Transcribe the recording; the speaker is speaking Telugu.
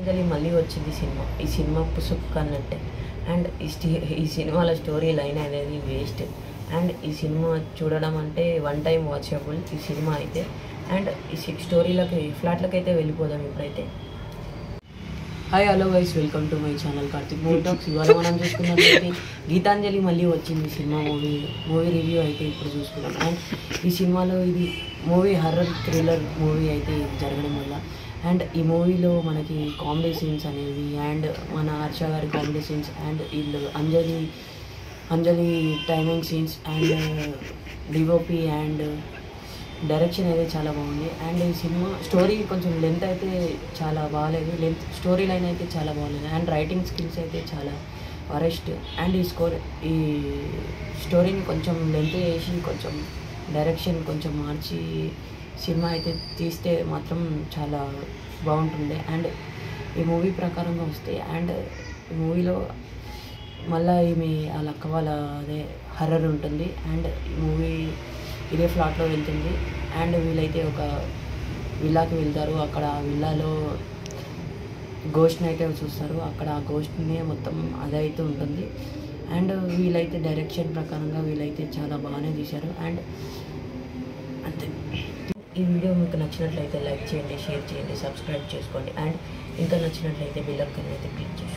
గీతాంజలి మళ్ళీ వచ్చింది సినిమా. ఈ సినిమా పుసుక్ అన్నట్టే. అండ్ ఈ సినిమాలో స్టోరీ లైన్ అనేది వేస్ట్. అండ్ ఈ సినిమా చూడడం అంటే వన్ టైం వాచబుల్ ఈ సినిమా అయితే. అండ్ ఈ స్టోరీలకి ఫ్లాట్లకి అయితే వెళ్ళిపోదాం ఇప్పుడైతే. Hi hello guys, welcome to my channel Karthik movie talks. ఇవాళ మనం చూసుకున్నట్లయితే గీతాంజలి మళ్ళీ వచ్చింది సినిమా మూవీ రివ్యూ అయితే ఇప్పుడు చూసుకున్నాం. అండ్ ఈ సినిమాలో ఇది మూవీ హర్రర్ థ్రిల్లర్ మూవీ అయితే జరగడం వల్ల అండ్ ఈ మూవీలో మనకి కామెడీ సీన్స్ అనేవి అండ్ మన హర్ష గారి కామెడీ సీన్స్ అండ్ వీళ్ళు Anjali timing scenes and DOP and direction అయితే చాలా బాగుంది. అండ్ ఈ సినిమా స్టోరీ కొంచెం లెంత్ అయితే చాలా బాగాలేదు, స్టోరీ లైన్ అయితే చాలా బాగాలేదు. అండ్ రైటింగ్ స్కిల్స్ అయితే చాలా వరెస్ట్. అండ్ ఈ స్టోరీని కొంచెం లెంత్ చేసి కొంచెం డైరెక్షన్ కొంచెం మార్చి సినిమా అయితే తీస్తే మాత్రం చాలా బాగుంటుండే. అండ్ ఈ మూవీ ప్రకారంగా వస్తే అండ్ ఈ మూవీలో మళ్ళీ ఈమె వాళ్ళ అక్క వాళ్ళ అదే హర్రర్ ఉంటుంది. అండ్ ఈ మూవీ ఇదే ఫ్లాట్లో వెళ్తుంది. అండ్ వీళ్ళైతే ఒక విల్లాకి వెళ్తారు. అక్కడ ఆ విల్లాలో గోస్ట్ని అయితే చూస్తారు. అక్కడ ఆ గోస్ట్ని మొత్తం అదైతే ఉంటుంది. అండ్ వీళ్ళైతే డైరెక్షన్ ప్రకారంగా వీళ్ళైతే చాలా బాగానే తీశారు. అండ్ అంతే. ఈ వీడియో మీకు నచ్చినట్లయితే లైక్ చేయండి, షేర్ చేయండి, సబ్స్క్రైబ్ చేసుకోండి. అండ్ ఇంకా నచ్చినట్లయితే బెల్ ఐకాన్ అయితే క్లిక్ చేయండి.